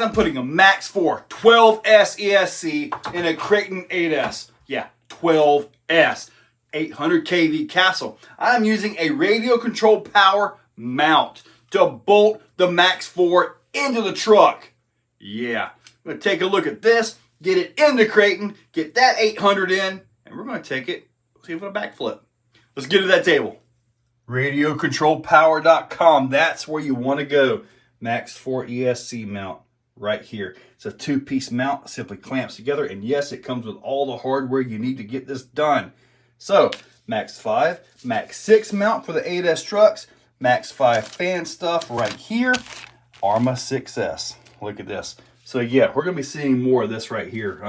guys, I'm putting a MAX4 12S ESC in a Kraton 8S. Yeah, 12S. 800 kV castle. I'm using a radio controlled power mount to bolt the MAX4 into the truck. Yeah, I'm going to take a look at this, get it into Kraton, get that 800 in, and we're going to take it, see if it'll backflip. Let's get to that table. RadioControlPower.com. That's where you want to go. MAX4 ESC mount right here. It's a two-piece mount, simply clamps together, and yes, it comes with all the hardware you need to get this done. So, MAX5, MAX6 mount for the 8S trucks, MAX5 fan stuff right here, Arrma 6S. Look at this. So yeah, we're going to be seeing more of this right here.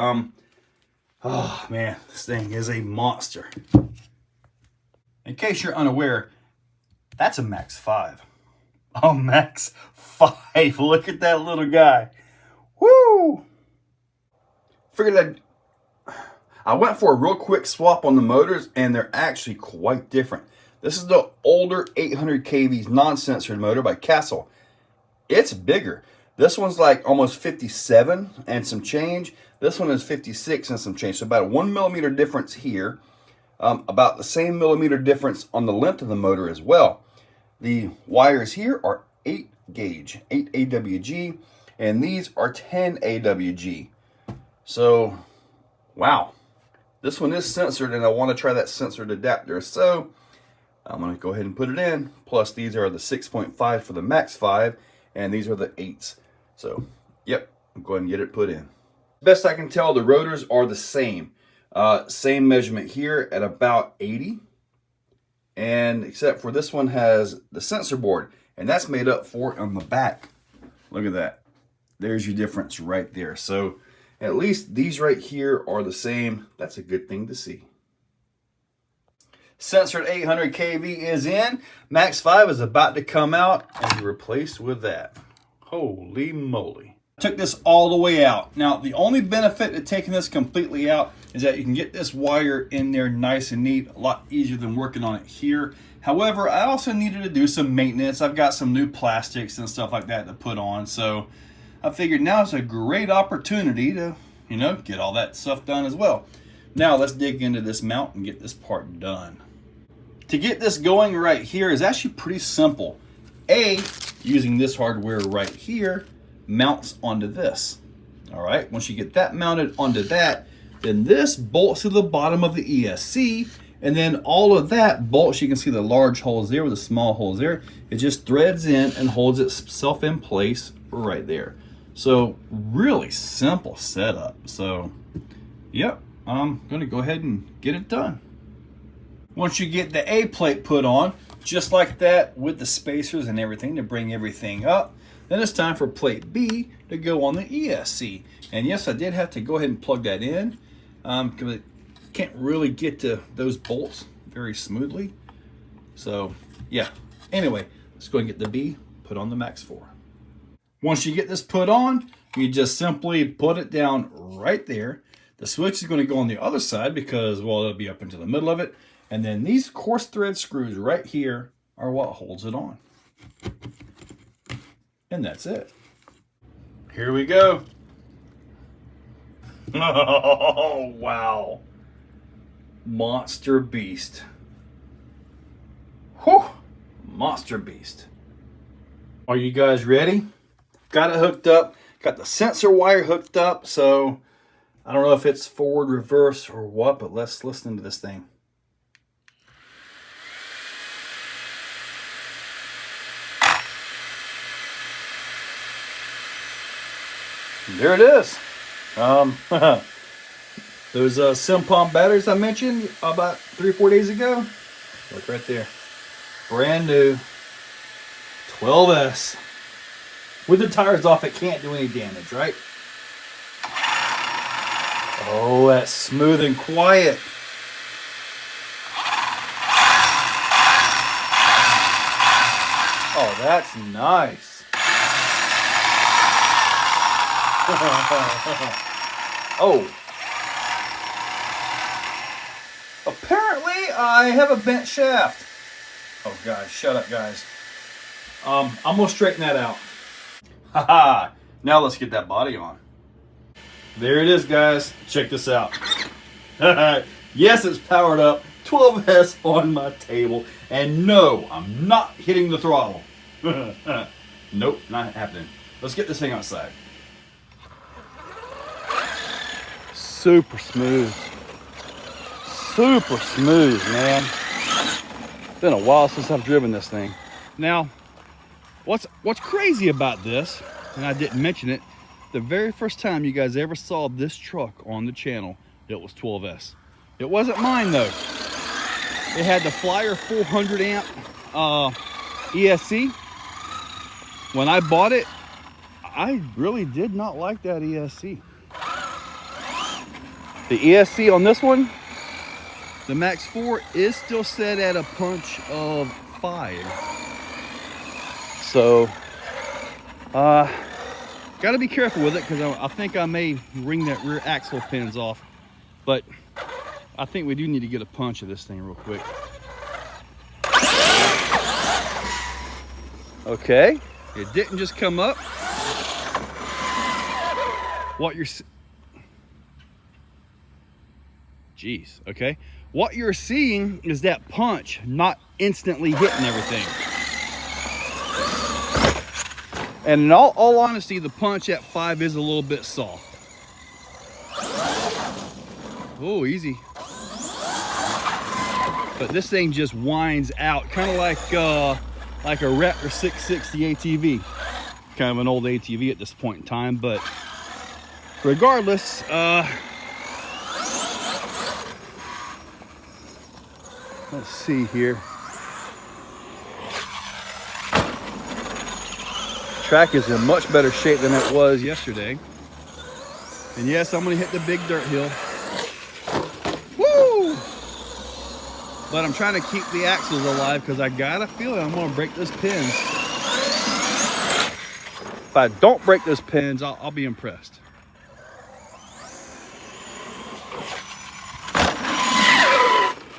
Oh man, this thing is a monster. In case you're unaware, that's a MAX5. Oh, MAX5. Look at that little guy. Woo! Figured I went for a real quick swap on the motors, and they're actually quite different. This is the older 800 kV non-censored motor by Castle. It's bigger. This one's like almost 57 and some change. This one is 56 and some change. So about a 1 millimeter difference here. About the same millimeter difference on the length of the motor as well. The wires here are 8 gauge, 8 AWG, and these are 10 AWG. So, wow. This one is censored, and I want to try that censored adapter. So, I'm going to go ahead and put it in. Plus, these are the 6.5 for the MAX5, and these are the 8s. So, yep, I'm going to get it put in. Best I can tell, the rotors are the same. Same measurement here at about 80. And except for this one has the sensor board, and that's made up for on the back. Look at that. There's your difference right there. So, at least these right here are the same. That's a good thing to see. Censored 800 kV is in. MAX5 is about to come out and be replaced with that. Holy moly. Took this all the way out. Now, the only benefit to taking this completely out is that you can get this wire in there nice and neat, a lot easier than working on it here. However, I also needed to do some maintenance. I've got some new plastics and stuff like that to put on, so I figured now is a great opportunity to, get all that stuff done as well. Now let's dig into this mount and get this part done. To get this going right here is actually pretty simple. Using this hardware right here, mounts onto this. All right, once you get that mounted onto that, then this bolts to the bottom of the ESC, and then all of that bolts, you can see the large holes there with the small holes there, it just threads in and holds itself in place right there. So really simple setup. So yep, I'm gonna go ahead and get it done. Once you get the A plate put on, just like that with the spacers and everything to bring everything up, then it's time for plate B to go on the ESC. And yes, I did have to go ahead and plug that in because it can't really get to those bolts very smoothly. So yeah, anyway, let's go and get the B put on the MAX4. Once you get this put on, you just simply put it down right there. The switch is going to go on the other side because, well, it'll be up into the middle of it. And then these coarse thread screws right here are what holds it on. And that's it. Here we go. Oh, wow. Monster beast. Whew. Monster beast. Are you guys ready? Got it hooked up. Got the sensor wire hooked up. So I don't know if it's forward, reverse, or what, but let's listen to this thing. There it is. Those Sypom batteries I mentioned about 3 or 4 days ago. Look right there. Brand new 12S. With the tires off, it can't do any damage, right? Oh, that's smooth and quiet. Oh, that's nice. Oh. Apparently, I have a bent shaft. Oh, guys, shut up, guys. I'm going to straighten that out. Haha, Now let's get that body on. There it is, guys. Check this out. Yes, it's powered up. 12S on my table. And no, I'm not hitting the throttle. Nope, not happening. Let's get this thing outside. Super smooth. Super smooth, man. It's been a while since I've driven this thing. Now, what's crazy about this, and I didn't mention it, the very first time you guys ever saw this truck on the channel, it was 12S. It wasn't mine though. It had the Flyer 400 amp ESC. When I bought it, I really did not like that ESC. The ESC on this one, the MAX4, is still set at a punch of 5. So, got to be careful with it because I think I may wring that rear axle pins off. But I think we do need to get a punch of this thing real quick. Okay, it didn't just come up. What you're... Jeez, okay. What you're seeing is that punch not instantly hitting everything. And in all honesty, the punch at 5 is a little bit soft. Oh, easy. But this thing just winds out, kind of like a Raptor 660 ATV. Kind of an old ATV at this point in time, but regardless, let's see here. Track is in much better shape than it was yesterday. And yes, I'm gonna hit the big dirt hill. Woo! But I'm trying to keep the axles alive because I got a feeling I'm gonna break those pins. If I don't break those pins, I'll be impressed.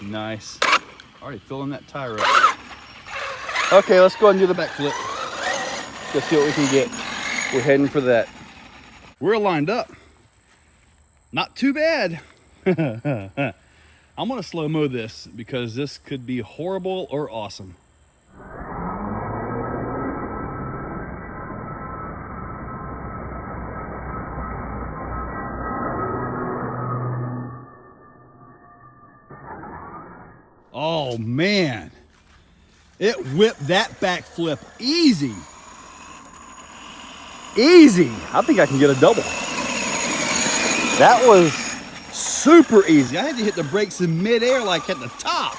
Nice. Already filling that tire up. Okay, let's go ahead and do the backflip. Let's see what we can get. We're heading for that. We're lined up. Not too bad. I'm gonna slow-mo this because this could be horrible or awesome. Oh man, it whipped that backflip easy. Easy. I think I can get a double. That was super easy. I had to hit the brakes in midair like at the top.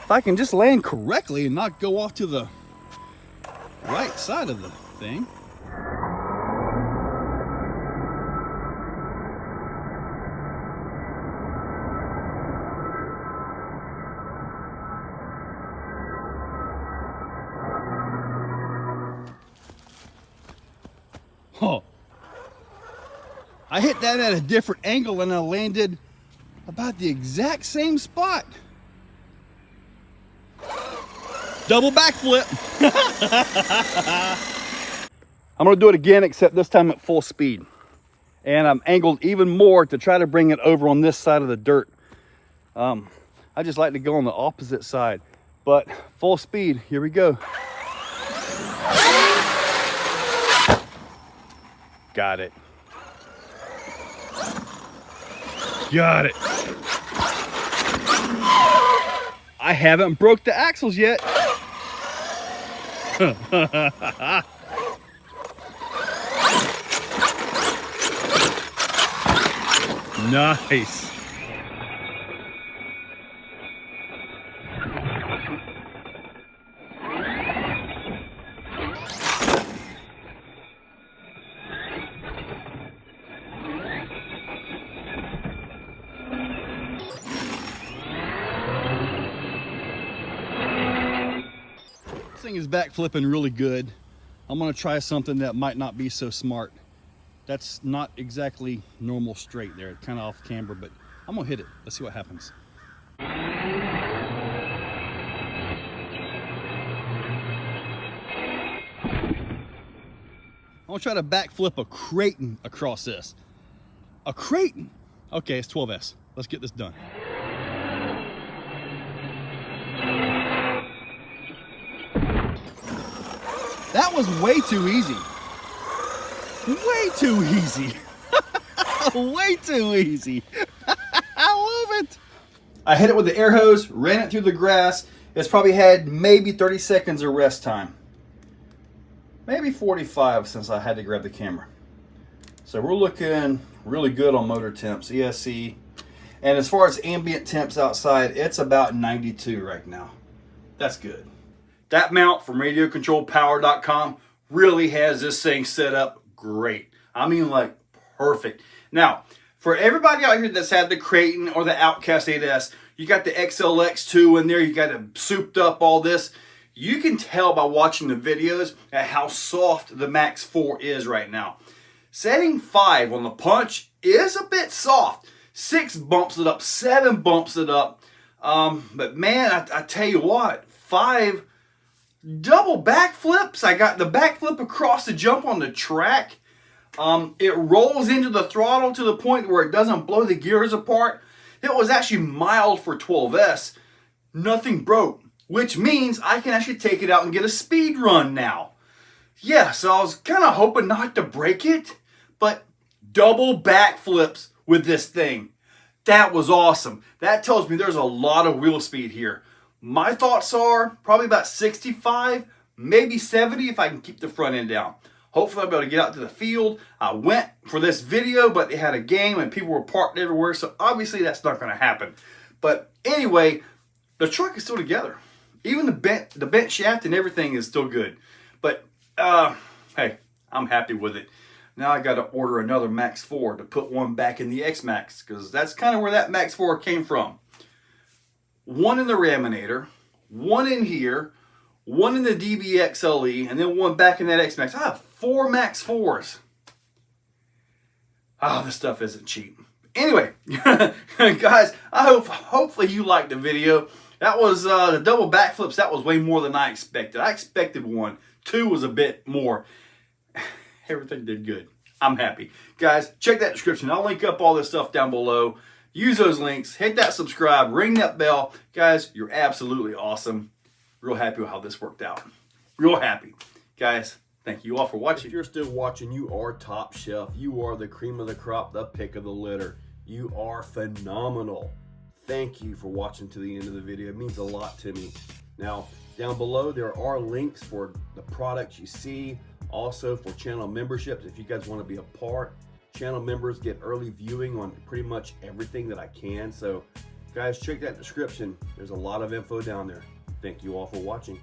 If I can just land correctly and not go off to the right side of the thing. Oh, I hit that at a different angle and I landed about the exact same spot. Double backflip. I'm gonna do it again, except this time at full speed. And I'm angled even more to try to bring it over on this side of the dirt. I just like to go on the opposite side, but full speed, here we go. Got it. Got it. I haven't broke the axles yet. Nice. Thing is back flipping really good. I'm gonna try something that might not be so smart. That's not exactly normal straight there, kind of off camber, but I'm gonna hit it. Let's see what happens. gonna try to backflip a Kraton across this. A Kraton. Okay, it's 12S. Let's get this done. That was way too easy. Way too easy. Way too easy. I love it. I hit it with the air hose, ran it through the grass. It's probably had maybe 30 seconds of rest time. Maybe 45 since I had to grab the camera. So we're looking really good on motor temps, ESC. And as far as ambient temps outside, it's about 92 right now. That's good. That mount from RadioControlPower.com really has this thing set up great. I mean, like, perfect. Now, for everybody out here that's had the Kraton or the Outcast 8S, you got the XLX2 in there, you got it souped up, all this. You can tell by watching the videos at how soft the MAX4 is right now. Setting 5 on the punch is a bit soft. 6 bumps it up, 7 bumps it up. But man, I tell you what, 5 double backflips. I got the backflip across the jump on the track. It rolls into the throttle to the point where it doesn't blow the gears apart. It was actually mild for 12S. Nothing broke, which means I can actually take it out and get a speed run now. Yeah, so I was kind of hoping not to break it, but double backflips with this thing. That was awesome. That tells me there's a lot of wheel speed here. My thoughts are probably about 65, maybe 70 if I can keep the front end down. Hopefully I'll be able to get out to the field. I went for this video, but they had a game and people were parked everywhere, so obviously that's not going to happen. But anyway, the truck is still together. Even the bent shaft and everything is still good. But hey, I'm happy with it. Now I got to order another MAX4 to put one back in the X-Max, because that's kind of where that MAX4 came from. One in the Raminator, one in here, one in the DBXLE, and then one back in that X-Max. I have 4 MAX4s. Oh, this stuff isn't cheap. Anyway, guys, hopefully you liked the video. That was the double backflips. That was way more than I expected. I expected 1. 2 was a bit more. Everything did good. I'm happy. Guys, check that description. I'll link up all this stuff down below. Use those links. Hit that subscribe. Ring that bell. Guys, you're absolutely awesome. Real happy with how this worked out. Real happy. Guys, thank you all for watching. If you're still watching, you are top shelf. You are the cream of the crop, the pick of the litter. You are phenomenal. Thank you for watching to the end of the video. It means a lot to me. Now, down below, there are links for the products you see. Also for channel memberships, if you guys want to be a part. Channel members get early viewing on pretty much everything that I can. So, guys, check that description. There's a lot of info down there. Thank you all for watching.